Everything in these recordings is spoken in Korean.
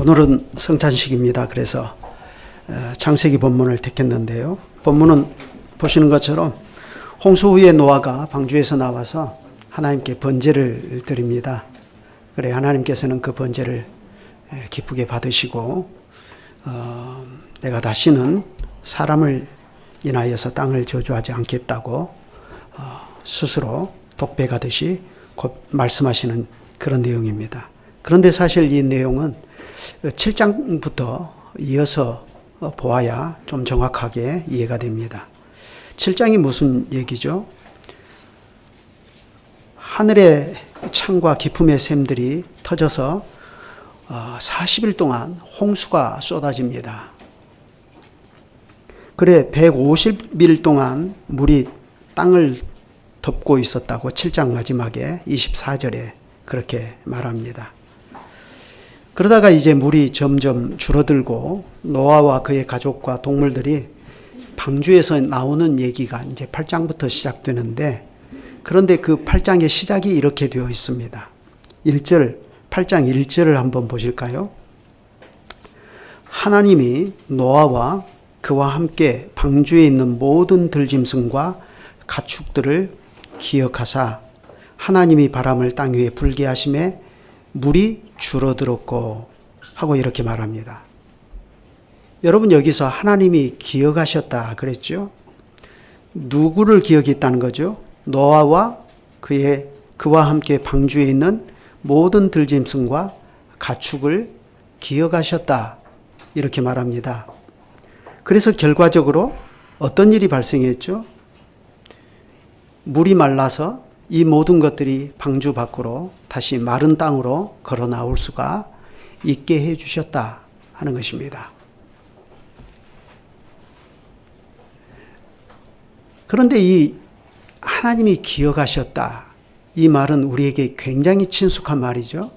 오늘은 성찬식입니다. 그래서 창세기 본문을 택했는데요. 본문은 보시는 것처럼 홍수 후에 노아가 방주에서 나와서 하나님께 번제를 드립니다. 그래 하나님께서는 그 번제를 기쁘게 받으시고 내가 다시는 사람을 인하여서 땅을 저주하지 않겠다고 스스로 독백하듯이 곧 말씀하시는 그런 내용입니다. 그런데 사실 이 내용은 7장부터 이어서 보아야 좀 정확하게 이해가 됩니다. 7장이 무슨 얘기죠? 하늘의 창과 기품의 샘들이 터져서 40일 동안 홍수가 쏟아집니다. 그래 150일 동안 물이 땅을 덮고 있었다고 7장 마지막에 24절에 그렇게 말합니다. 그러다가 이제 물이 점점 줄어들고 노아와 그의 가족과 동물들이 방주에서 나오는 얘기가 이제 8장부터 시작되는데, 그런데 그 8장의 시작이 이렇게 되어 있습니다. 8장 1절을 한번 보실까요? 하나님이 노아와 그와 함께 방주에 있는 모든 들짐승과 가축들을 기억하사 하나님이 바람을 땅 위에 불게 하심에 물이 줄어들었고 하고 이렇게 말합니다. 여러분 여기서 하나님이 기억하셨다 그랬죠? 누구를 기억했다는 거죠? 노아와 그와 함께 방주에 있는 모든 들짐승과 가축을 기억하셨다 이렇게 말합니다. 그래서 결과적으로 어떤 일이 발생했죠? 물이 말라서 이 모든 것들이 방주 밖으로 다시 마른 땅으로 걸어 나올 수가 있게 해 주셨다 하는 것입니다. 그런데 이 하나님이 기억하셨다, 이 말은 우리에게 굉장히 친숙한 말이죠.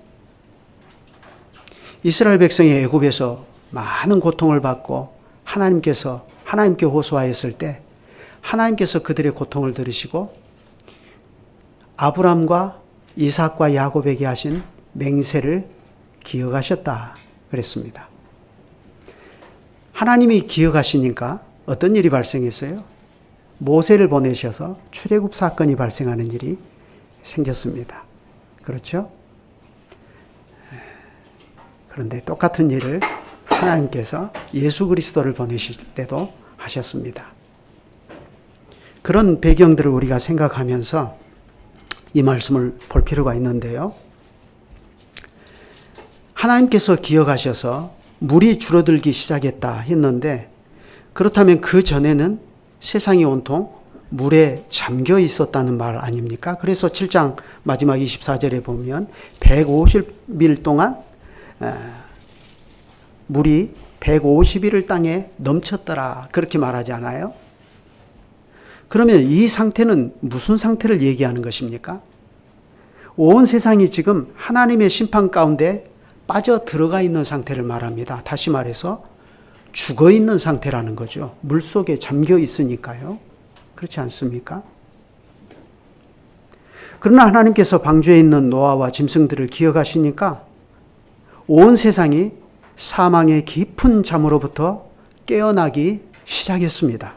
이스라엘 백성이 애굽에서 많은 고통을 받고 하나님께 호소하였을 때 하나님께서 그들의 고통을 들으시고 아브람과 이삭과 야곱에게 하신 맹세를 기억하셨다 그랬습니다. 하나님이 기억하시니까 어떤 일이 발생했어요? 모세를 보내셔서 출애굽 사건이 발생하는 일이 생겼습니다. 그렇죠? 그런데 똑같은 일을 하나님께서 예수 그리스도를 보내실 때도 하셨습니다. 그런 배경들을 우리가 생각하면서 이 말씀을 볼 필요가 있는데요. 하나님께서 기억하셔서 물이 줄어들기 시작했다 했는데, 그렇다면 그 전에는 세상이 온통 물에 잠겨 있었다는 말 아닙니까? 그래서 7장 마지막 24절에 보면 150일 동안 물이 150일을 땅에 넘쳤더라 그렇게 말하지 않아요? 그러면 이 상태는 무슨 상태를 얘기하는 것입니까? 온 세상이 지금 하나님의 심판 가운데 빠져 들어가 있는 상태를 말합니다. 다시 말해서 죽어 있는 상태라는 거죠. 물 속에 잠겨 있으니까요. 그렇지 않습니까? 그러나 하나님께서 방주에 있는 노아와 짐승들을 기억하시니까 온 세상이 사망의 깊은 잠으로부터 깨어나기 시작했습니다.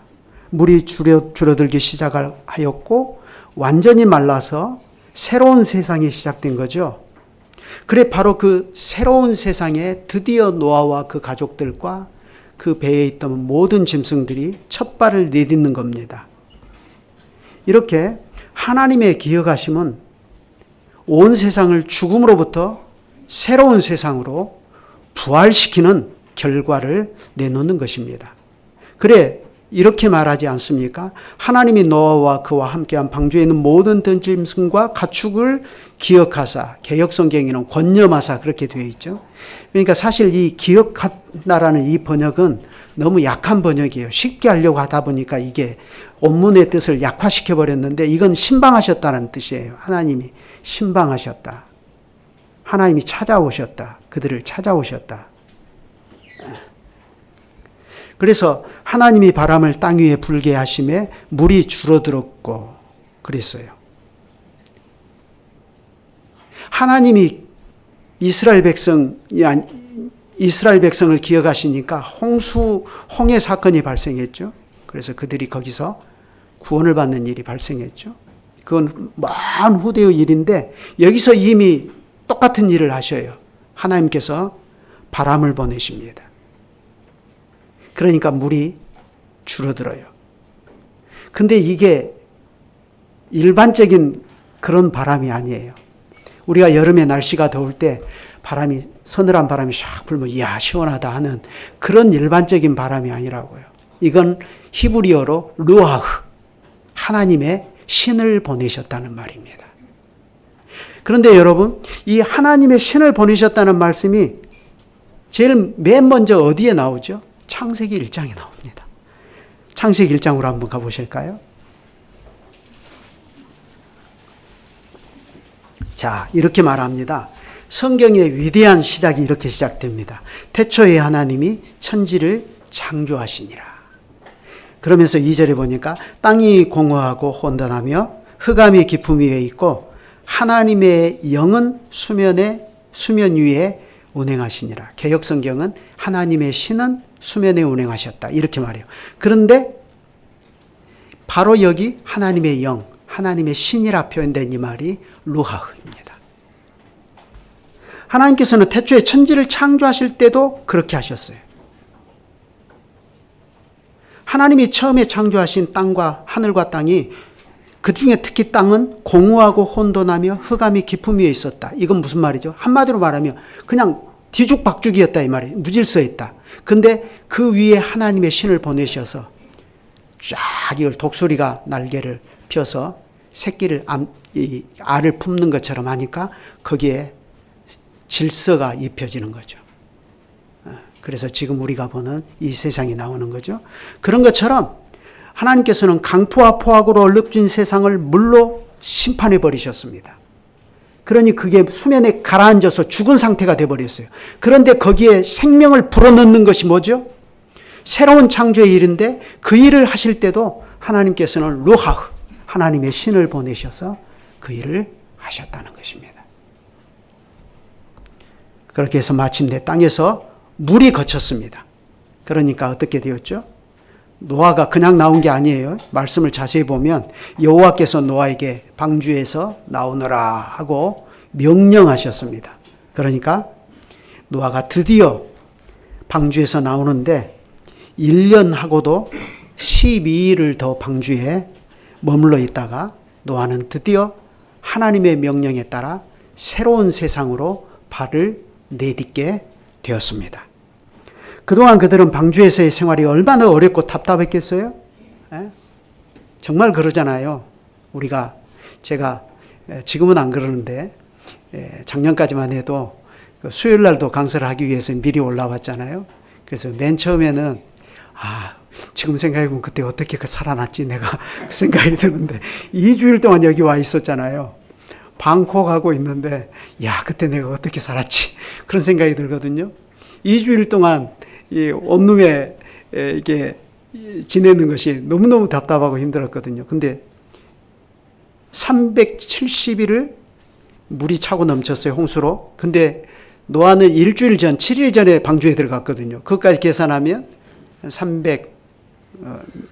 물이 줄어들기 시작하였고 완전히 말라서 새로운 세상이 시작된 거죠. 그래 바로 그 새로운 세상에 드디어 노아와 그 가족들과 그 배에 있던 모든 짐승들이 첫 발을 내딛는 겁니다. 이렇게 하나님의 기억하심은 온 세상을 죽음으로부터 새로운 세상으로 부활시키는 결과를 내놓는 것입니다. 그래 이렇게 말하지 않습니까? 하나님이 노아와 그와 함께한 방주에 있는 모든 들짐승과 가축을 기억하사, 개역성경에는 권념하사 그렇게 되어 있죠. 그러니까 사실 이 기억하다라는 이 번역은 너무 약한 번역이에요. 쉽게 하려고 하다 보니까 이게 원문의 뜻을 약화시켜 버렸는데, 이건 신방하셨다는 뜻이에요. 하나님이 신방하셨다. 하나님이 찾아오셨다. 그들을 찾아오셨다. 그래서 하나님이 바람을 땅 위에 불게 하심에 물이 줄어들었고 그랬어요. 하나님이 이스라엘 백성이 이스라엘 백성을 기억하시니까 홍해 사건이 발생했죠. 그래서 그들이 거기서 구원을 받는 일이 발생했죠. 그건 먼 후대의 일인데 여기서 이미 똑같은 일을 하셔요. 하나님께서 바람을 보내십니다. 그러니까 물이 줄어들어요. 근데 이게 일반적인 그런 바람이 아니에요. 우리가 여름에 날씨가 더울 때 바람이, 서늘한 바람이 샥 불면 이야 시원하다 하는 그런 일반적인 바람이 아니라고요. 이건 히브리어로 루아흐, 하나님의 신을 보내셨다는 말입니다. 그런데 여러분, 이 하나님의 신을 보내셨다는 말씀이 제일 맨 먼저 어디에 나오죠? 창세기 1장에 나옵니다. 창세기 1장으로 한번 가보실까요? 자, 이렇게 말합니다. 성경의 위대한 시작이 이렇게 시작됩니다. 태초에 하나님이 천지를 창조하시니라. 그러면서 2절에 보니까 땅이 공허하고 혼돈하며 흑암이 깊음 위에 있고 하나님의 영은 수면 위에 운행하시니라. 개역성경은 하나님의 신은 수면에 운행하셨다. 이렇게 말해요. 그런데 바로 여기 하나님의 영, 하나님의 신이라 표현된 이 말이 루하흐입니다. 하나님께서는 태초에 천지를 창조하실 때도 그렇게 하셨어요. 하나님이 처음에 창조하신 땅과 하늘과 땅이, 그 중에 특히 땅은 공허하고 혼돈하며 흑암이 깊음 위에 있었다. 이건 무슨 말이죠? 한마디로 말하면 그냥 뒤죽박죽이었다 이 말이에요. 무질서했다. 근데 그 위에 하나님의 신을 보내셔서 쫙 이걸 독수리가 날개를 펴서 새끼를 알을 품는 것처럼 하니까 거기에 질서가 입혀지는 거죠. 그래서 지금 우리가 보는 이 세상이 나오는 거죠. 그런 것처럼 하나님께서는 강포와 포악으로 얼룩진 세상을 물로 심판해 버리셨습니다. 그러니 그게 수면에 가라앉아서 죽은 상태가 되어버렸어요. 그런데 거기에 생명을 불어넣는 것이 뭐죠? 새로운 창조의 일인데 그 일을 하실 때도 하나님께서는 루하흐, 하나님의 신을 보내셔서 그 일을 하셨다는 것입니다. 그렇게 해서 마침내 땅에서 물이 거쳤습니다. 그러니까 어떻게 되었죠? 노아가 그냥 나온 게 아니에요. 말씀을 자세히 보면 여호와께서 노아에게 방주에서 나오너라 하고 명령하셨습니다. 그러니까 노아가 드디어 방주에서 나오는데 1년하고도 12일을 더 방주에 머물러 있다가 노아는 드디어 하나님의 명령에 따라 새로운 세상으로 발을 내딛게 되었습니다. 그동안 그들은 방주에서의 생활이 얼마나 어렵고 답답했겠어요? 정말 그러잖아요. 제가 지금은 안 그러는데 작년까지만 해도 수요일 날도 강사를 하기 위해서 미리 올라왔잖아요. 그래서 맨 처음에는 지금 생각해보면 그때 어떻게 살아났지 내가 그 생각이 드는데 2주일 동안 여기 와 있었잖아요. 방콕하고 있는데 그때 내가 어떻게 살았지 그런 생각이 들거든요. 2주일 동안 이 원룸에 이게 지내는 것이 너무너무 답답하고 힘들었거든요. 근데 370일을 물이 차고 넘쳤어요, 홍수로. 근데 노아는 일주일 전, 7일 전에 방주에 들어갔거든요. 그것까지 계산하면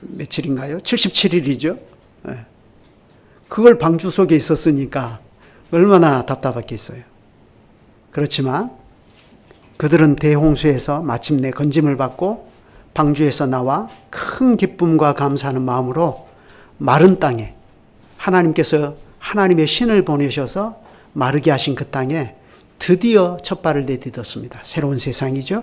며칠인가요? 77일이죠. 그걸 방주 속에 있었으니까 얼마나 답답했겠어요. 그렇지만 그들은 대홍수에서 마침내 건짐을 받고 방주에서 나와 큰 기쁨과 감사하는 마음으로 마른 땅에 하나님께서 하나님의 신을 보내셔서 마르게 하신 그 땅에 드디어 첫 발을 내딛었습니다. 새로운 세상이죠.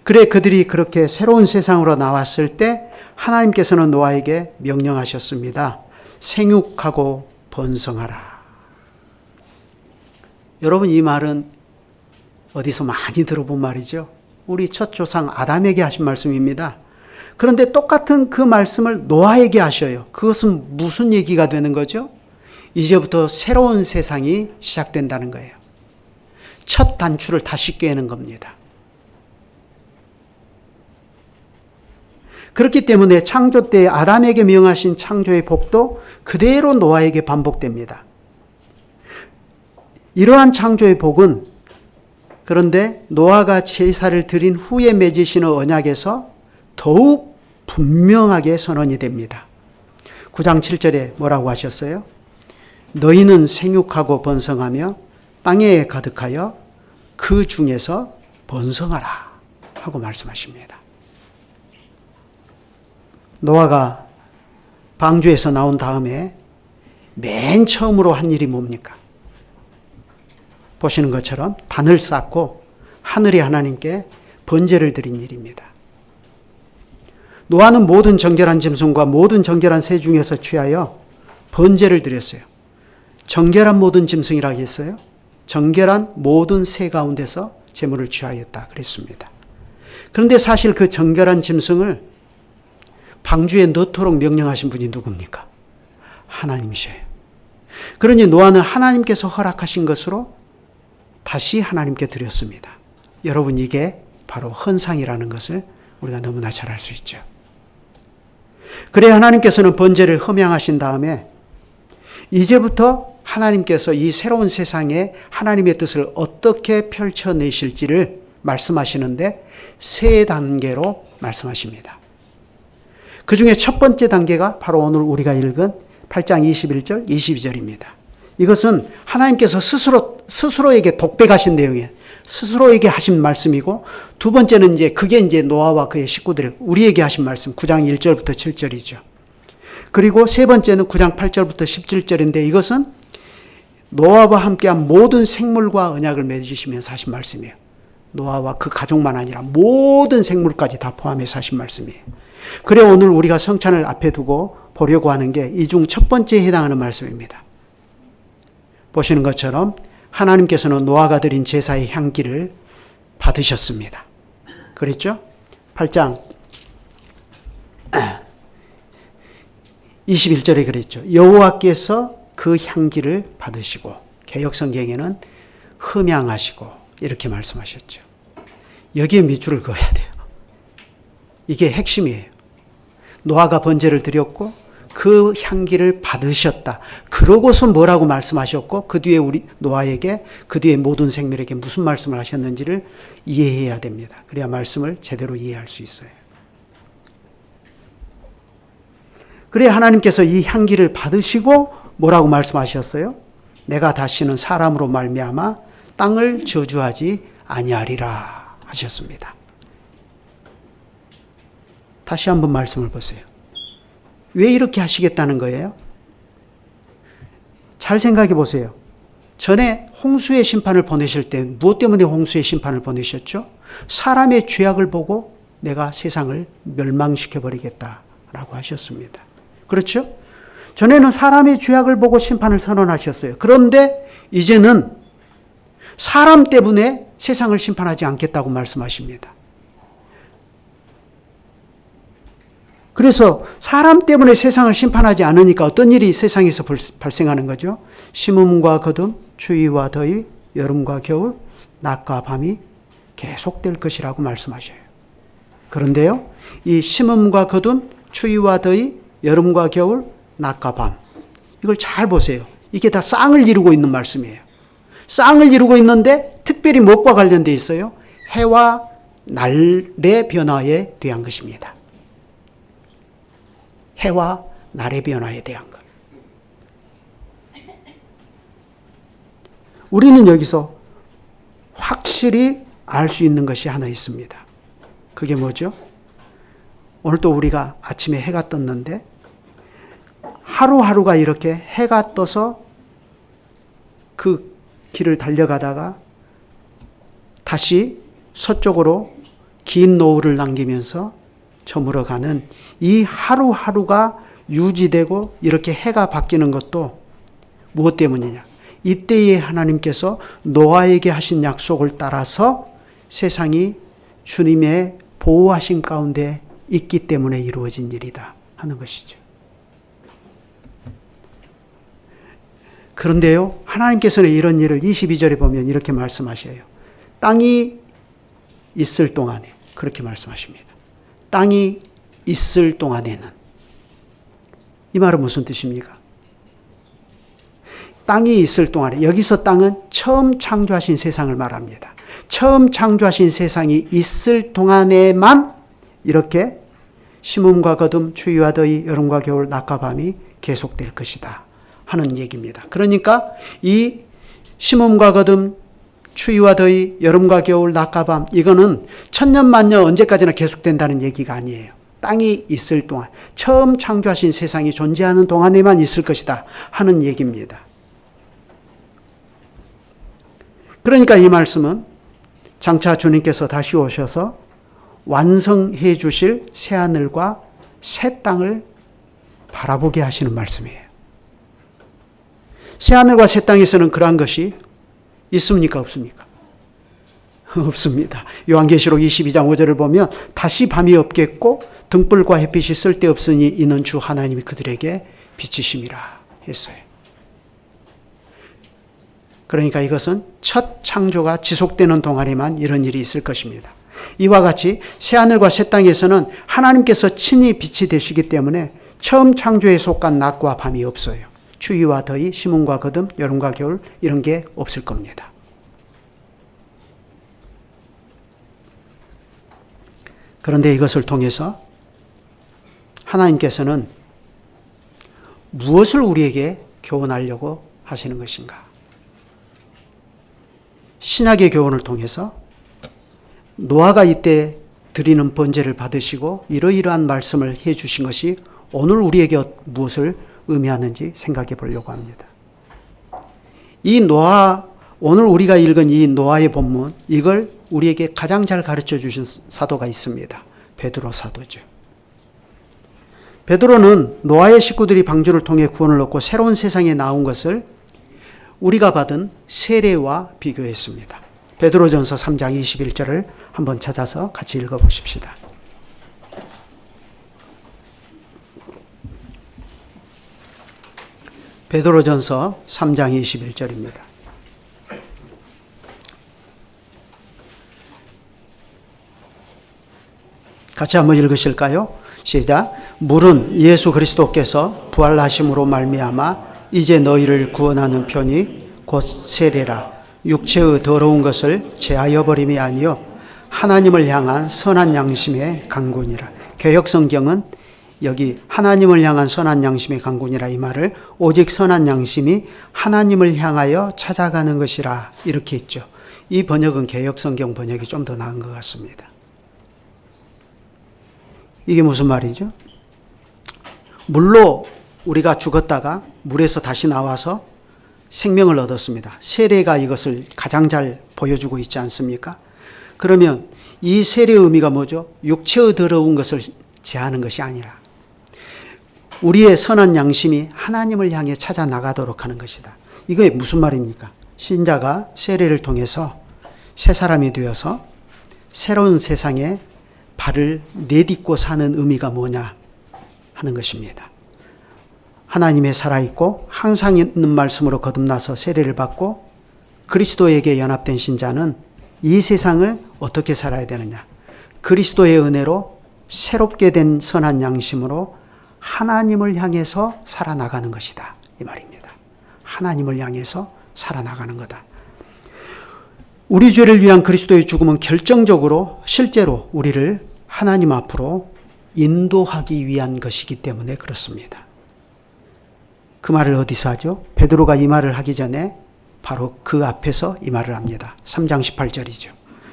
그래 그들이 그렇게 새로운 세상으로 나왔을 때 하나님께서는 노아에게 명령하셨습니다. 생육하고 번성하라. 여러분, 이 말은 어디서 많이 들어본 말이죠. 우리 첫 조상 아담에게 하신 말씀입니다. 그런데 똑같은 그 말씀을 노아에게 하셔요. 그것은 무슨 얘기가 되는 거죠? 이제부터 새로운 세상이 시작된다는 거예요. 첫 단추를 다시 꿰는 겁니다. 그렇기 때문에 창조 때 아담에게 명하신 창조의 복도 그대로 노아에게 반복됩니다. 이러한 창조의 복은 그런데 노아가 제사를 드린 후에 맺으시는 언약에서 더욱 분명하게 선언이 됩니다. 9장 7절에 뭐라고 하셨어요? 너희는 생육하고 번성하며 땅에 가득하여 그 중에서 번성하라 하고 말씀하십니다. 노아가 방주에서 나온 다음에 맨 처음으로 한 일이 뭡니까? 보시는 것처럼 단을 쌓고 하늘의 하나님께 번제를 드린 일입니다. 노아는 모든 정결한 짐승과 모든 정결한 새 중에서 취하여 번제를 드렸어요. 정결한 모든 짐승이라고 했어요. 정결한 모든 새 가운데서 제물을 취하였다 그랬습니다. 그런데 사실 그 정결한 짐승을 방주에 넣도록 명령하신 분이 누굽니까? 하나님이셔요. 그러니 노아는 하나님께서 허락하신 것으로 다시 하나님께 드렸습니다. 여러분, 이게 바로 헌상이라는 것을 우리가 너무나 잘 알 수 있죠. 그래 하나님께서는 번제를 흠양하신 다음에 이제부터 하나님께서 이 새로운 세상에 하나님의 뜻을 어떻게 펼쳐내실지를 말씀하시는데 세 단계로 말씀하십니다. 그 중에 첫 번째 단계가 바로 오늘 우리가 읽은 8장 21절, 22절입니다. 이것은 하나님께서 스스로에게 독백하신 내용이에요. 스스로에게 하신 말씀이고, 두 번째는 그게 노아와 그의 식구들, 우리에게 하신 말씀, 9장 1절부터 7절이죠. 그리고 세 번째는 9장 8절부터 17절인데 이것은 노아와 함께한 모든 생물과 언약을 맺으시면서 하신 말씀이에요. 노아와 그 가족만 아니라 모든 생물까지 다 포함해서 하신 말씀이에요. 그래 오늘 우리가 성찬을 앞에 두고 보려고 하는 게 이 중 첫 번째에 해당하는 말씀입니다. 보시는 것처럼 하나님께서는 노아가 드린 제사의 향기를 받으셨습니다. 그랬죠? 8장 21절에 그랬죠. 여호와께서 그 향기를 받으시고, 개역성경에는 흠양하시고 이렇게 말씀하셨죠. 여기에 밑줄을 그어야 돼요. 이게 핵심이에요. 노아가 번제를 드렸고 그 향기를 받으셨다. 그러고서 뭐라고 말씀하셨고 그 뒤에 우리 노아에게, 그 뒤에 모든 생물에게 무슨 말씀을 하셨는지를 이해해야 됩니다. 그래야 말씀을 제대로 이해할 수 있어요. 그래 하나님께서 이 향기를 받으시고 뭐라고 말씀하셨어요? 내가 다시는 사람으로 말미암아 땅을 저주하지 아니하리라 하셨습니다. 다시 한번 말씀을 보세요. 왜 이렇게 하시겠다는 거예요? 잘 생각해 보세요. 전에 홍수의 심판을 보내실 때 무엇 때문에 홍수의 심판을 보내셨죠? 사람의 죄악을 보고 내가 세상을 멸망시켜버리겠다라고 하셨습니다. 그렇죠? 전에는 사람의 죄악을 보고 심판을 선언하셨어요. 그런데 이제는 사람 때문에 세상을 심판하지 않겠다고 말씀하십니다. 그래서 사람 때문에 세상을 심판하지 않으니까 어떤 일이 세상에서 발생하는 거죠? 심음과 거둠, 추위와 더위, 여름과 겨울, 낮과 밤이 계속될 것이라고 말씀하셔요. 그런데요, 이 심음과 거둠, 추위와 더위, 여름과 겨울, 낮과 밤, 이걸 잘 보세요. 이게 다 쌍을 이루고 있는 말씀이에요. 쌍을 이루고 있는데 특별히 무엇과 관련되어 있어요? 해와 날의 변화에 대한 것입니다. 해와 날의 변화에 대한 것. 우리는 여기서 확실히 알 수 있는 것이 하나 있습니다. 그게 뭐죠? 오늘 또 우리가 아침에 해가 떴는데 하루하루가 이렇게 해가 떠서 그 길을 달려가다가 다시 서쪽으로 긴 노을을 남기면서 저물어가는 이 하루하루가 유지되고 이렇게 해가 바뀌는 것도 무엇 때문이냐? 이때에 하나님께서 노아에게 하신 약속을 따라서 세상이 주님의 보호하심 가운데 있기 때문에 이루어진 일이다 하는 것이죠. 그런데요, 하나님께서는 이런 일을 22절에 보면 이렇게 말씀하셔요. 땅이 있을 동안에, 그렇게 말씀하십니다. 땅이 있을 동안에는. 이 말은 무슨 뜻입니까? 땅이 있을 동안에, 여기서 땅은 처음 창조하신 세상을 말합니다. 처음 창조하신 세상이 있을 동안에만 이렇게 심음과 거듭, 추위와 더위, 여름과 겨울, 낮과 밤이 계속될 것이다 하는 얘기입니다. 그러니까 이 심음과 거듭, 추위와 더위, 여름과 겨울, 낮과 밤, 이거는 천년만년 언제까지나 계속된다는 얘기가 아니에요. 땅이 있을 동안, 처음 창조하신 세상이 존재하는 동안에만 있을 것이다 하는 얘기입니다. 그러니까 이 말씀은 장차 주님께서 다시 오셔서 완성해 주실 새하늘과 새 땅을 바라보게 하시는 말씀이에요. 새하늘과 새 땅에서는 그러한 것이 있습니까? 없습니까? 없습니다. 요한계시록 22장 5절을 보면 다시 밤이 없겠고 등불과 햇빛이 쓸데없으니 이는 주 하나님이 그들에게 빛이심이라 했어요. 그러니까 이것은 첫 창조가 지속되는 동안에만 이런 일이 있을 것입니다. 이와 같이 새하늘과 새 땅에서는 하나님께서 친히 빛이 되시기 때문에 처음 창조에 속한 낮과 밤이 없어요. 추위와 더위, 심음과 거듭, 여름과 겨울 이런 게 없을 겁니다. 그런데 이것을 통해서 하나님께서는 무엇을 우리에게 교훈하려고 하시는 것인가? 신약의 교훈을 통해서 노아가 이때 드리는 번제를 받으시고 이러이러한 말씀을 해 주신 것이 오늘 우리에게 무엇을 의미하는지 생각해 보려고 합니다. 이 노아, 오늘 우리가 읽은 이 노아의 본문, 이걸 우리에게 가장 잘 가르쳐 주신 사도가 있습니다. 베드로 사도죠. 베드로는 노아의 식구들이 방주를 통해 구원을 얻고 새로운 세상에 나온 것을 우리가 받은 세례와 비교했습니다. 베드로전서 3장 21절을 한번 찾아서 같이 읽어보십시다. 베드로전서 3장 21절입니다. 같이 한번 읽으실까요? 시작. 물은 예수 그리스도께서 부활하심으로 말미암아 이제 너희를 구원하는 편이 곧 세례라. 육체의 더러운 것을 제하여 버림이 아니요 하나님을 향한 선한 양심의 강군이라. 개역성경은 여기 하나님을 향한 선한 양심의 강군이라 이 말을 오직 선한 양심이 하나님을 향하여 찾아가는 것이라 이렇게 했죠. 이 번역은 개역성경 번역이 좀 더 나은 것 같습니다. 이게 무슨 말이죠? 물로 우리가 죽었다가 물에서 다시 나와서 생명을 얻었습니다. 세례가 이것을 가장 잘 보여주고 있지 않습니까? 그러면 이 세례의 의미가 뭐죠? 육체의 더러운 것을 제하는 것이 아니라 우리의 선한 양심이 하나님을 향해 찾아 나가도록 하는 것이다. 이게 무슨 말입니까? 신자가 세례를 통해서 새 사람이 되어서 새로운 세상에 발을 내딛고 사는 의미가 뭐냐 하는 것입니다. 하나님의 살아있고 항상 있는 말씀으로 거듭나서 세례를 받고 그리스도에게 연합된 신자는 이 세상을 어떻게 살아야 되느냐? 그리스도의 은혜로 새롭게 된 선한 양심으로 하나님을 향해서 살아나가는 것이다. 이 말입니다. 하나님을 향해서 살아나가는 거다. 우리 죄를 위한 그리스도의 죽음은 결정적으로 실제로 우리를 하나님 앞으로 인도하기 위한 것이기 때문에 그렇습니다. 그 말을 어디서 하죠? 베드로가 이 말을 하기 전에 바로 그 앞에서 이 말을 합니다. 3장 18절이죠.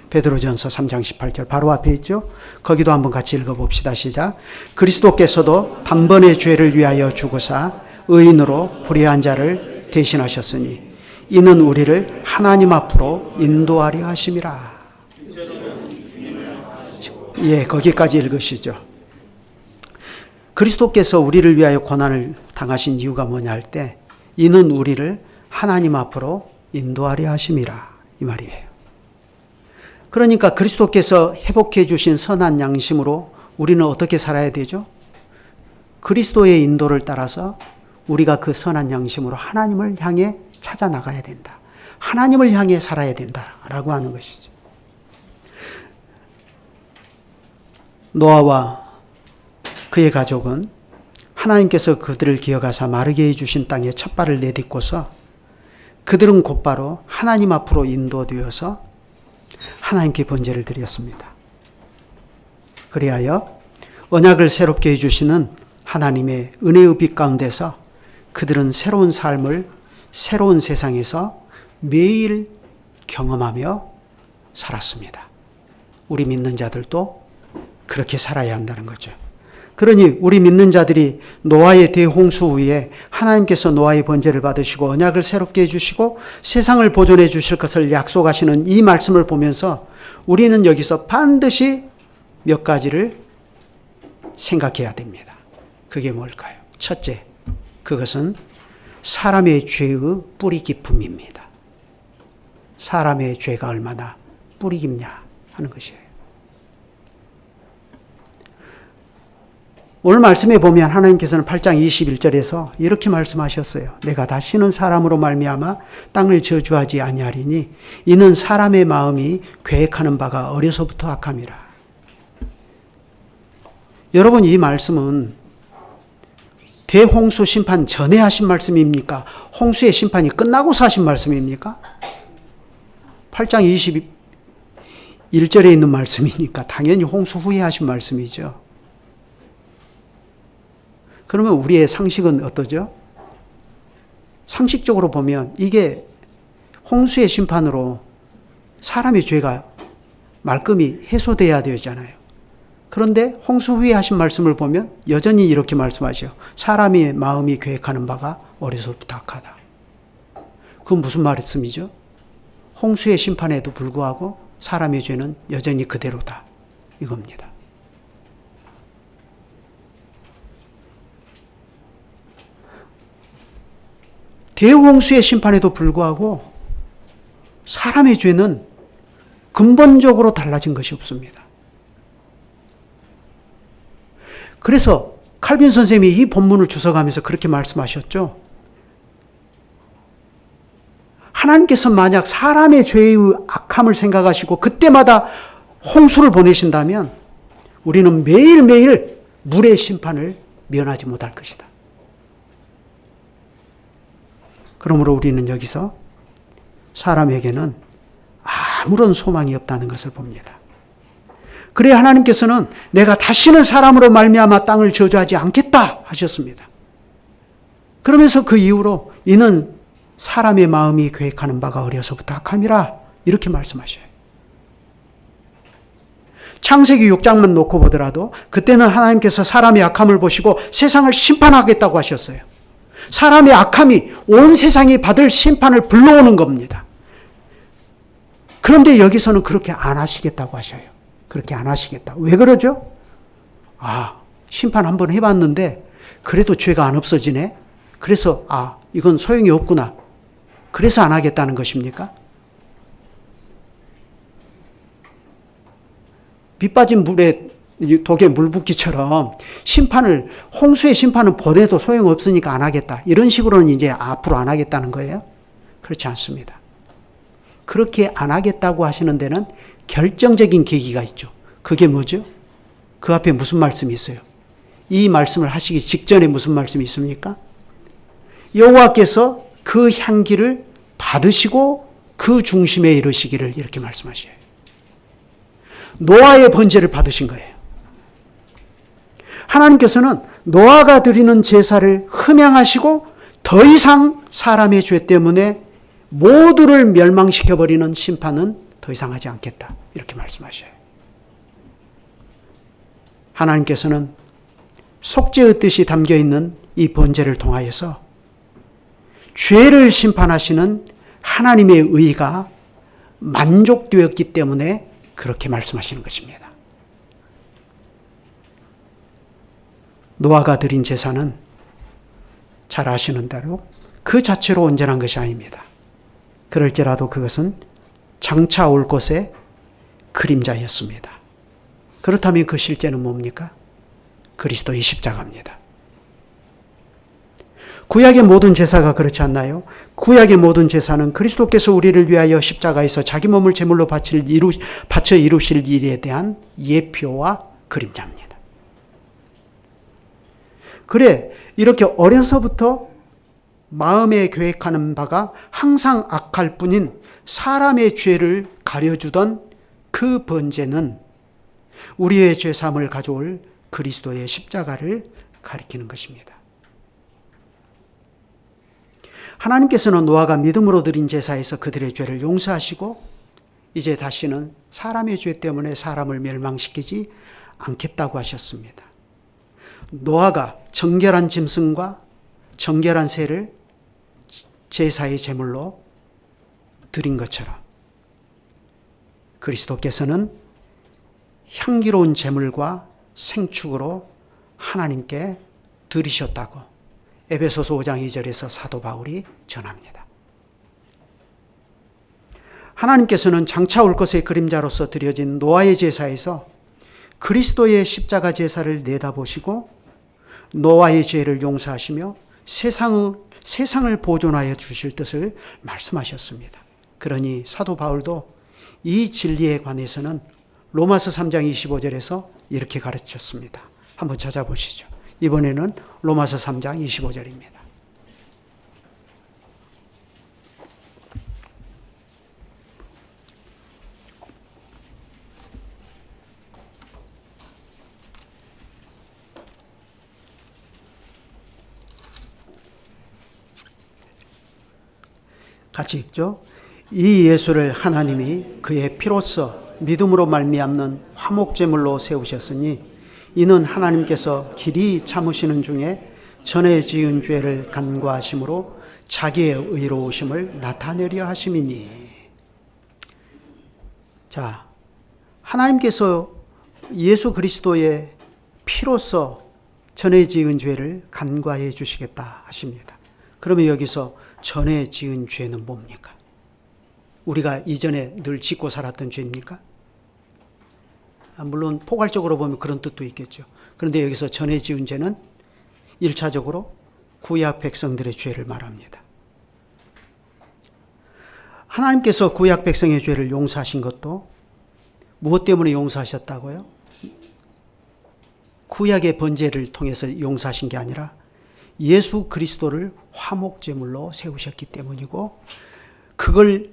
베드로전서 3장 18절 바로 앞에 있죠. 거기도 한번 같이 읽어봅시다. 시작. 그리스도께서도 단번에 죄를 위하여 죽으사 의인으로 불의한 자를 대신하셨으니 이는 우리를 하나님 앞으로 인도하려 하심이라. 예, 거기까지 읽으시죠. 그리스도께서 우리를 위하여 고난을 당하신 이유가 뭐냐 할 때 이는 우리를 하나님 앞으로 인도하려 하심이라 이 말이에요. 그러니까 그리스도께서 회복해 주신 선한 양심으로 우리는 어떻게 살아야 되죠? 그리스도의 인도를 따라서 우리가 그 선한 양심으로 하나님을 향해 찾아 나가야 된다. 하나님을 향해 살아야 된다라고 하는 것이죠. 노아와 그의 가족은 하나님께서 그들을 기어가사 마르게 해주신 땅에 첫 발을 내딛고서 그들은 곧바로 하나님 앞으로 인도되어서 하나님께 번제를 드렸습니다. 그리하여 언약을 새롭게 해주시는 하나님의 은혜의 빛 가운데서 그들은 새로운 삶을 새로운 세상에서 매일 경험하며 살았습니다. 우리 믿는 자들도 그렇게 살아야 한다는 거죠. 그러니 우리 믿는 자들이 노아의 대홍수 후에 하나님께서 노아의 번제를 받으시고 언약을 새롭게 해주시고 세상을 보존해 주실 것을 약속하시는 이 말씀을 보면서 우리는 여기서 반드시 몇 가지를 생각해야 됩니다. 그게 뭘까요? 첫째, 그것은 사람의 죄의 뿌리 깊음입니다. 사람의 죄가 얼마나 뿌리 깊냐 하는 것이에요. 오늘 말씀에 보면 하나님께서는 8장 21절에서 이렇게 말씀하셨어요. 내가 다시는 사람으로 말미암아 땅을 저주하지 아니하리니 이는 사람의 마음이 계획하는 바가 어려서부터 악함이라. 여러분, 이 말씀은 대홍수 심판 전에 하신 말씀입니까? 홍수의 심판이 끝나고서 하신 말씀입니까? 8장 21절에 있는 말씀이니까 당연히 홍수 후에 하신 말씀이죠. 그러면 우리의 상식은 어떠죠? 상식적으로 보면 이게 홍수의 심판으로 사람의 죄가 말끔히 해소돼야 되잖아요. 그런데 홍수 후에 하신 말씀을 보면 여전히 이렇게 말씀하셔요. 사람의 마음이 계획하는 바가 어려서부터 악하다. 그건 무슨 말씀이죠? 홍수의 심판에도 불구하고 사람의 죄는 여전히 그대로다. 이겁니다. 대홍수의 심판에도 불구하고 사람의 죄는 근본적으로 달라진 것이 없습니다. 그래서 칼빈 선생님이 이 본문을 주석하면서 그렇게 말씀하셨죠. 하나님께서 만약 사람의 죄의 악함을 생각하시고 그때마다 홍수를 보내신다면 우리는 매일매일 물의 심판을 면하지 못할 것이다. 그러므로 우리는 여기서 사람에게는 아무런 소망이 없다는 것을 봅니다. 그래야 하나님께서는 내가 다시는 사람으로 말미암아 땅을 저주하지 않겠다 하셨습니다. 그러면서 그 이후로 이는 사람의 마음이 계획하는 바가 어려서부터 악함이라 이렇게 말씀하셔요. 창세기 6장만 놓고 보더라도 그때는 하나님께서 사람의 악함을 보시고 세상을 심판하겠다고 하셨어요. 사람의 악함이 온 세상이 받을 심판을 불러오는 겁니다. 그런데 여기서는 그렇게 안 하시겠다고 하셔요. 그렇게 안 하시겠다. 왜 그러죠? 심판 한번 해봤는데 그래도 죄가 안 없어지네. 그래서 이건 소용이 없구나. 그래서 안 하겠다는 것입니까? 빗 빠진 물에 독에 물 붓기처럼 홍수의 심판은 보내도 소용없으니까 안 하겠다. 이런 식으로는 이제 앞으로 안 하겠다는 거예요? 그렇지 않습니다. 그렇게 안 하겠다고 하시는 데는 결정적인 계기가 있죠. 그게 뭐죠? 그 앞에 무슨 말씀이 있어요? 이 말씀을 하시기 직전에 무슨 말씀이 있습니까? 여호와께서 그 향기를 받으시고 그 중심에 이르시기를 이렇게 말씀하셔요. 노아의 번제를 받으신 거예요. 하나님께서는 노아가 드리는 제사를 흠양하시고 더 이상 사람의 죄 때문에 모두를 멸망시켜버리는 심판은 더 이상 하지 않겠다. 이렇게 말씀하셔요. 하나님께서는 속죄의 뜻이 담겨있는 이 번제를 통하여서 죄를 심판하시는 하나님의 의가 만족되었기 때문에 그렇게 말씀하시는 것입니다. 노아가 드린 제사는 잘 아시는 대로 그 자체로 온전한 것이 아닙니다. 그럴지라도 그것은 장차 올 것의 그림자였습니다. 그렇다면 그 실제는 뭡니까? 그리스도의 십자가입니다. 구약의 모든 제사가 그렇지 않나요? 구약의 모든 제사는 그리스도께서 우리를 위하여 십자가에서 자기 몸을 제물로 바쳐 이루실 일에 대한 예표와 그림자입니다. 그래, 이렇게 어려서부터 마음에 계획하는 바가 항상 악할 뿐인 사람의 죄를 가려주던 그 번제는 우리의 죄사함을 가져올 그리스도의 십자가를 가리키는 것입니다. 하나님께서는 노아가 믿음으로 드린 제사에서 그들의 죄를 용서하시고 이제 다시는 사람의 죄 때문에 사람을 멸망시키지 않겠다고 하셨습니다. 노아가 정결한 짐승과 정결한 새를 제사의 제물로 드린 것처럼 그리스도께서는 향기로운 제물과 생축으로 하나님께 드리셨다고 에베소서 5장 2절에서 사도 바울이 전합니다. 하나님께서는 장차 올 것의 그림자로서 드려진 노아의 제사에서 그리스도의 십자가 제사를 내다보시고 노아의 죄를 용서하시며 세상을 보존하여 주실 뜻을 말씀하셨습니다. 그러니 사도 바울도 이 진리에 관해서는 로마서 3장 25절에서 이렇게 가르쳤습니다. 한번 찾아보시죠. 이번에는 로마서 3장 25절입니다. 같이 읽죠. 이 예수를 하나님이 그의 피로써 믿음으로 말미암는 화목제물로 세우셨으니 이는 하나님께서 길이 참으시는 중에 전에 지은 죄를 간과하심으로 자기의 의로우심을 나타내려 하심이니. 자, 하나님께서 예수 그리스도의 피로써 전에 지은 죄를 간과해 주시겠다 하십니다. 그러면 여기서 전에 지은 죄는 뭡니까? 우리가 이전에 늘 짓고 살았던 죄입니까? 물론 포괄적으로 보면 그런 뜻도 있겠죠. 그런데 여기서 전에 지은 죄는 1차적으로 구약 백성들의 죄를 말합니다. 하나님께서 구약 백성의 죄를 용서하신 것도 무엇 때문에 용서하셨다고요? 구약의 번제를 통해서 용서하신 게 아니라 예수 그리스도를 화목제물로 세우셨기 때문이고, 그걸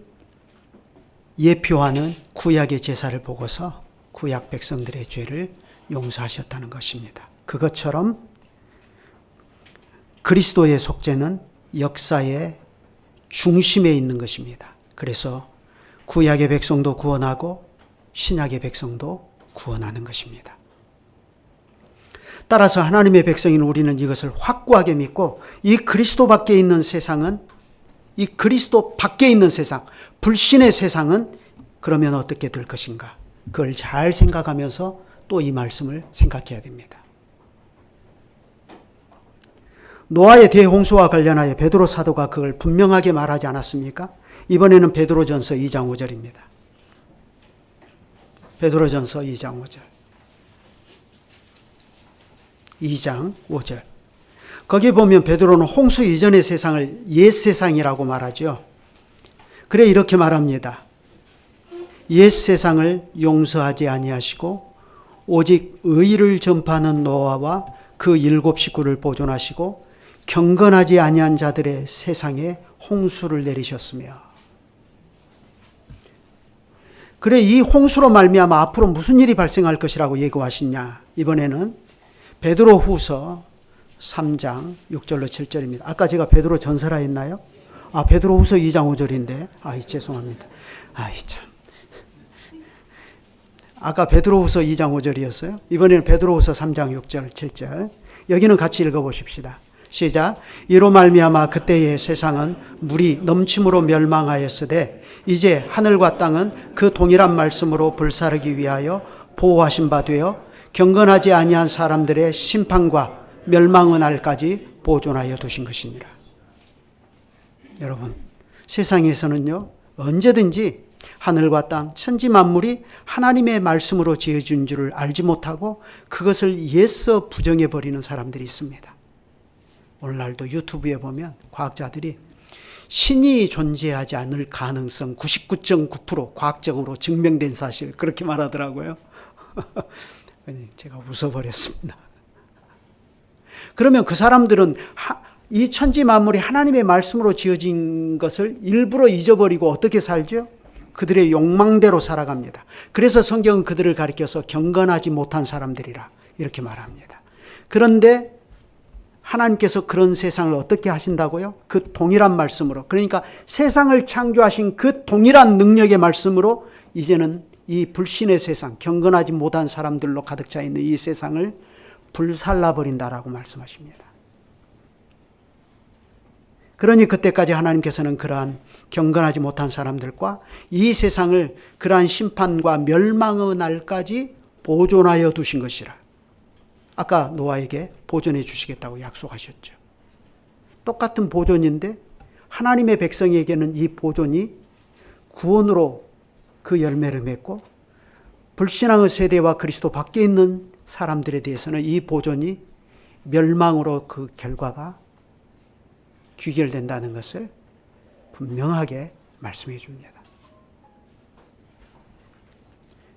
예표하는 구약의 제사를 보고서 구약 백성들의 죄를 용서하셨다는 것입니다. 그것처럼 그리스도의 속죄는 역사의 중심에 있는 것입니다. 그래서 구약의 백성도 구원하고 신약의 백성도 구원하는 것입니다. 따라서 하나님의 백성인 우리는 이것을 확고하게 믿고, 이 그리스도 밖에 있는 세상은, 이 그리스도 밖에 있는 세상, 불신의 세상은 그러면 어떻게 될 것인가? 그걸 잘 생각하면서 또 이 말씀을 생각해야 됩니다. 노아의 대홍수와 관련하여 베드로 사도가 그걸 분명하게 말하지 않았습니까? 이번에는 베드로전서 2장 5절입니다. 베드로전서 2장 5절. 2장 5절. 거기 보면 베드로는 홍수 이전의 세상을 옛 세상이라고 말하죠. 그래 이렇게 말합니다. 옛 세상을 용서하지 아니하시고 오직 의를 전파하는 노아와 그 7 식구를 보존하시고 경건하지 아니한 자들의 세상에 홍수를 내리셨으며. 그래 이 홍수로 말미암아 앞으로 무슨 일이 발생할 것이라고 예고하시냐. 이번에는 베드로후서 3장 6절로 7절입니다. 아까 제가 베드로 전서라 했나요? 베드로후서 2장 5절인데 죄송합니다. 참. 아까 베드로후서 2장 5절이었어요. 이번에는 베드로후서 3장 6절 7절. 여기는 같이 읽어보십시다. 시작. 이로 말미암아 그때의 세상은 물이 넘침으로 멸망하였으되 이제 하늘과 땅은 그 동일한 말씀으로 불사르기 위하여 보호하신 바 되어 경건하지 아니한 사람들의 심판과 멸망의 날까지 보존하여 두신 것이니라. 여러분, 세상에서는요 언제든지 하늘과 땅, 천지 만물이 하나님의 말씀으로 지어진 줄을 알지 못하고 그것을 예서 부정해버리는 사람들이 있습니다. 오늘날도 유튜브에 보면 과학자들이 신이 존재하지 않을 가능성 99.9% 과학적으로 증명된 사실 그렇게 말하더라고요. 제가 웃어버렸습니다. 그러면 그 사람들은 이 천지 만물이 하나님의 말씀으로 지어진 것을 일부러 잊어버리고 어떻게 살죠? 그들의 욕망대로 살아갑니다. 그래서 성경은 그들을 가리켜서 경건하지 못한 사람들이라 이렇게 말합니다. 그런데 하나님께서 그런 세상을 어떻게 하신다고요? 그 동일한 말씀으로, 그러니까 세상을 창조하신 그 동일한 능력의 말씀으로 이제는 이 불신의 세상, 경건하지 못한 사람들로 가득 차 있는 이 세상을 불살라버린다라고 말씀하십니다. 그러니 그때까지 하나님께서는 그러한 경건하지 못한 사람들과 이 세상을 그러한 심판과 멸망의 날까지 보존하여 두신 것이라. 아까 노아에게 보존해 주시겠다고 약속하셨죠. 똑같은 보존인데 하나님의 백성에게는 이 보존이 구원으로 그 열매를 맺고, 불신앙의 세대와 그리스도 밖에 있는 사람들에 대해서는 이 보존이 멸망으로 그 결과가 귀결된다는 것을 분명하게 말씀해 줍니다.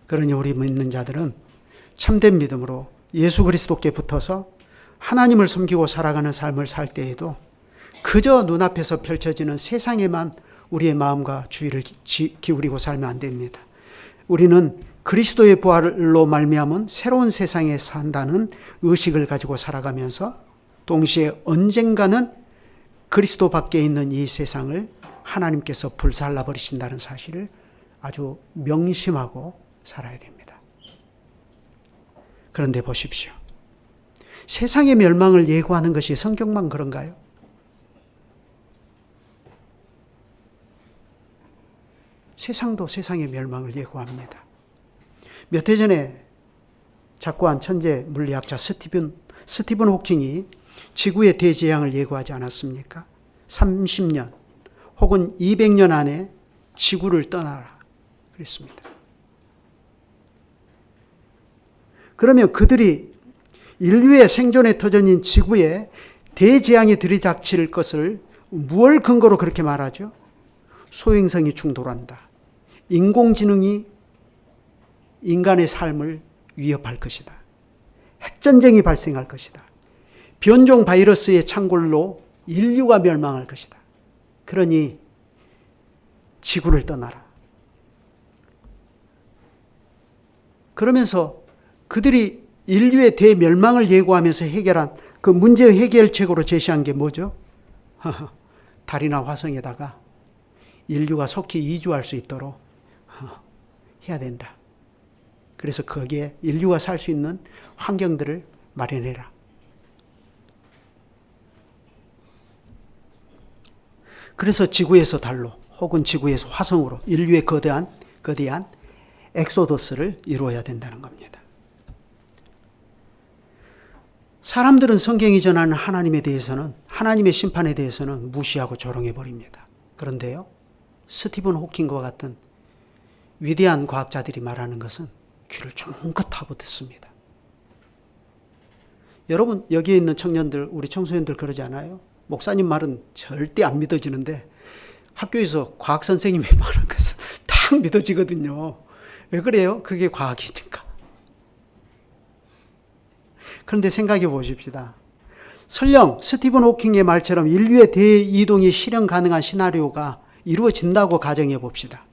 그러니 우리 믿는 자들은 참된 믿음으로 예수 그리스도께 붙어서 하나님을 섬기고 살아가는 삶을 살 때에도 그저 눈앞에서 펼쳐지는 세상에만 우리의 마음과 주의를 기울이고 살면 안 됩니다. 우리는 그리스도의 부활로 말미암은 새로운 세상에 산다는 의식을 가지고 살아가면서 동시에 언젠가는 그리스도 밖에 있는 이 세상을 하나님께서 불살라 버리신다는 사실을 아주 명심하고 살아야 됩니다. 그런데 보십시오. 세상의 멸망을 예고하는 것이 성경만 그런가요? 세상도 세상의 멸망을 예고합니다. 몇 해 전에 작고한 천재 물리학자 스티븐 호킹이 지구의 대재앙을 예고하지 않았습니까? 30년 혹은 200년 안에 지구를 떠나라 그랬습니다. 그러면 그들이 인류의 생존의 터전인 지구에 대재앙이 들이닥칠 것을 무엇을 근거로 그렇게 말하죠? 소행성이 충돌한다. 인공지능이 인간의 삶을 위협할 것이다. 핵전쟁이 발생할 것이다. 변종 바이러스의 창궐로 인류가 멸망할 것이다. 그러니 지구를 떠나라. 그러면서 그들이 인류의 대멸망을 예고하면서 해결한 그 문제의 해결책으로 제시한 게 뭐죠? 달이나 화성에다가 인류가 속히 이주할 수 있도록 해야 된다. 그래서 거기에 인류가 살 수 있는 환경들을 마련해라. 그래서 지구에서 달로 혹은 지구에서 화성으로 인류의 거대한 엑소더스를 이루어야 된다는 겁니다. 사람들은 성경이 전하는 하나님에 대해서는, 하나님의 심판에 대해서는 무시하고 조롱해 버립니다. 그런데요, 스티븐 호킹과 같은 위대한 과학자들이 말하는 것은 귀를 쫑긋 하고 듣습니다. 여러분, 여기에 있는 청년들, 우리 청소년들 그러지 않아요? 목사님 말은 절대 안 믿어지는데 학교에서 과학 선생님이 말하는 것은 딱 믿어지거든요. 왜 그래요? 그게 과학이니까. 그런데 생각해 보십시다. 설령 스티븐 호킹의 말처럼 인류의 대이동이 실현 가능한 시나리오가 이루어진다고 가정해 봅시다.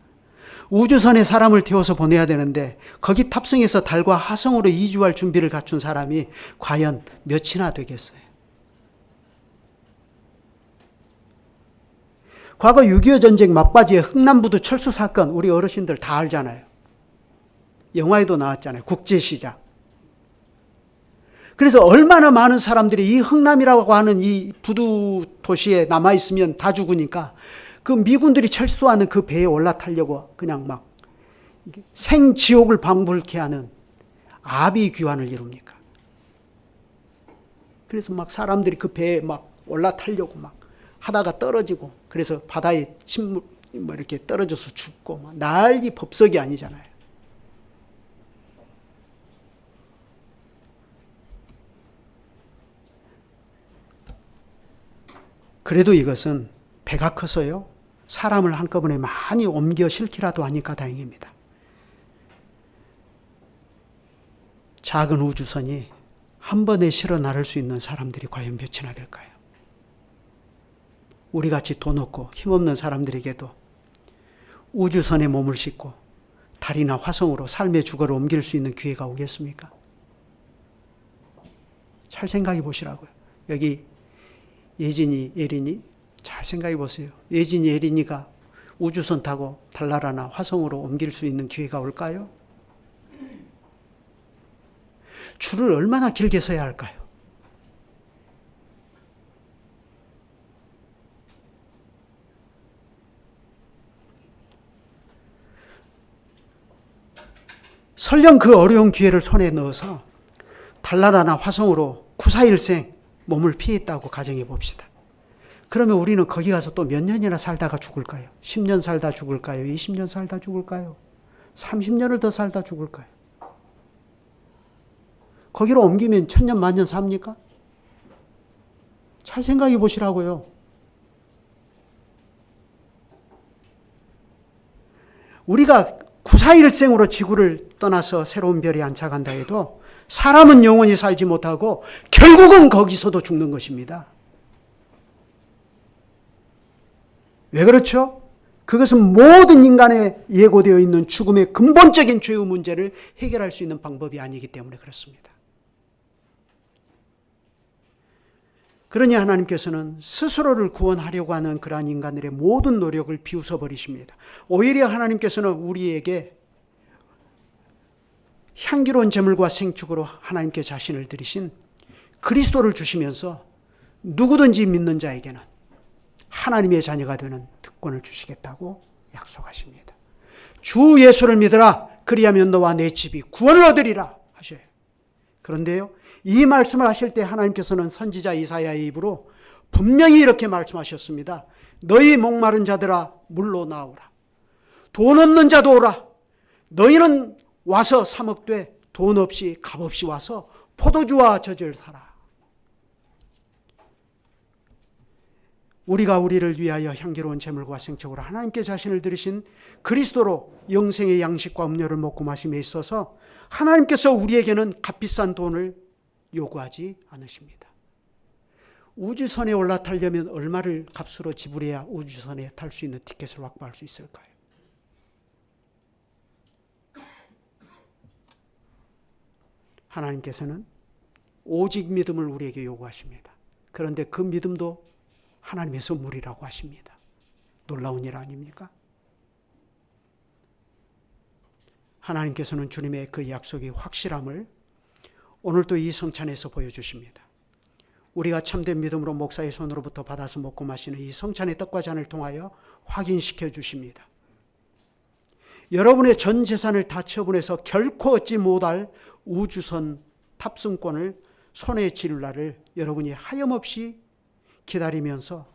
우주선에 사람을 태워서 보내야 되는데 거기 탑승해서 달과 화성으로 이주할 준비를 갖춘 사람이 과연 몇이나 되겠어요? 과거 6.25 전쟁 막바지에 흥남부두 철수 사건, 우리 어르신들 다 알잖아요. 영화에도 나왔잖아요. 국제시작. 그래서 얼마나 많은 사람들이 이 흥남이라고 하는 이 부두 도시에 남아있으면 다 죽으니까 그 미군들이 철수하는 그 배에 올라타려고 그냥 막 생지옥을 방불케 하는 아비규환을 이룹니까? 그래서 막 사람들이 그 배에 막 올라타려고 막 하다가 떨어지고, 그래서 바다에 침물 뭐 이렇게 떨어져서 죽고 막 난리 법석이 아니잖아요. 그래도 이것은 배가 커서요, 사람을 한꺼번에 많이 옮겨 실기라도 하니까 다행입니다. 작은 우주선이 한 번에 실어 나를 수 있는 사람들이 과연 몇이나 될까요? 우리같이 돈 없고 힘없는 사람들에게도 우주선에 몸을 싣고 달이나 화성으로 삶의 주거를 옮길 수 있는 기회가 오겠습니까? 잘 생각해 보시라고요. 여기 예진이, 예린이 잘 생각해 보세요. 예진이, 예린이가 우주선 타고 달나라나 화성으로 옮길 수 있는 기회가 올까요? 줄을 얼마나 길게 서야 할까요? 설령 그 어려운 기회를 손에 넣어서 달나라나 화성으로 구사일생 몸을 피했다고 가정해 봅시다. 그러면 우리는 거기 가서 또 몇 년이나 살다가 죽을까요? 10년 살다 죽을까요? 20년 살다 죽을까요? 30년을 더 살다 죽을까요? 거기로 옮기면 천년 만년 삽니까? 잘 생각해 보시라고요. 우리가 구사일생으로 지구를 떠나서 새로운 별에 안착한다 해도 사람은 영원히 살지 못하고 결국은 거기서도 죽는 것입니다. 왜 그렇죠? 그것은 모든 인간에 예고되어 있는 죽음의 근본적인 죄의 문제를 해결할 수 있는 방법이 아니기 때문에 그렇습니다. 그러니 하나님께서는 스스로를 구원하려고 하는 그러한 인간들의 모든 노력을 비웃어 버리십니다. 오히려 하나님께서는 우리에게 향기로운 제물과 생축으로 하나님께 자신을 드리신 그리스도를 주시면서 누구든지 믿는 자에게는 하나님의 자녀가 되는 특권을 주시겠다고 약속하십니다. 주 예수를 믿으라. 그리하면 너와 내 집이 구원을 얻으리라 하셔요. 그런데요, 이 말씀을 하실 때 하나님께서는 선지자 이사야의 입으로 분명히 이렇게 말씀하셨습니다. 너희 목마른 자들아 물로 나오라. 돈 없는 자도 오라. 너희는 와서 사 먹되 돈 없이 값 없이 와서 포도주와 젖을 사라. 우리가 우리를 위하여 향기로운 제물과 생축으로 하나님께 자신을 드리신 그리스도로 영생의 양식과 음료를 먹고 마심에 있어서 하나님께서 우리에게는 값비싼 돈을 요구하지 않으십니다. 우주선에 올라타려면 얼마를 값으로 지불해야 우주선에 탈 수 있는 티켓을 확보할 수 있을까요? 하나님께서는 오직 믿음을 우리에게 요구하십니다. 그런데 그 믿음도 하나님의 선물이라고 하십니다. 놀라운 일 아닙니까? 하나님께서는 주님의 그 약속의 확실함을 오늘도 이 성찬에서 보여주십니다. 우리가 참된 믿음으로 목사의 손으로부터 받아서 먹고 마시는 이 성찬의 떡과 잔을 통하여 확인시켜 주십니다. 여러분의 전 재산을 다 처분해서 결코 얻지 못할 우주선 탑승권을 손에 쥘 날을 여러분이 하염없이 기다리면서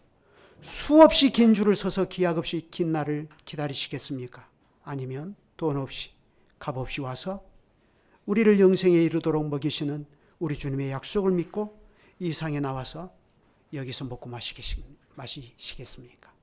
수없이 긴 줄을 서서 기약 없이 긴 날을 기다리시겠습니까? 아니면 돈 없이 값 없이 와서 우리를 영생에 이르도록 먹이시는 우리 주님의 약속을 믿고 이 상에 나와서 여기서 먹고 마시겠습니까?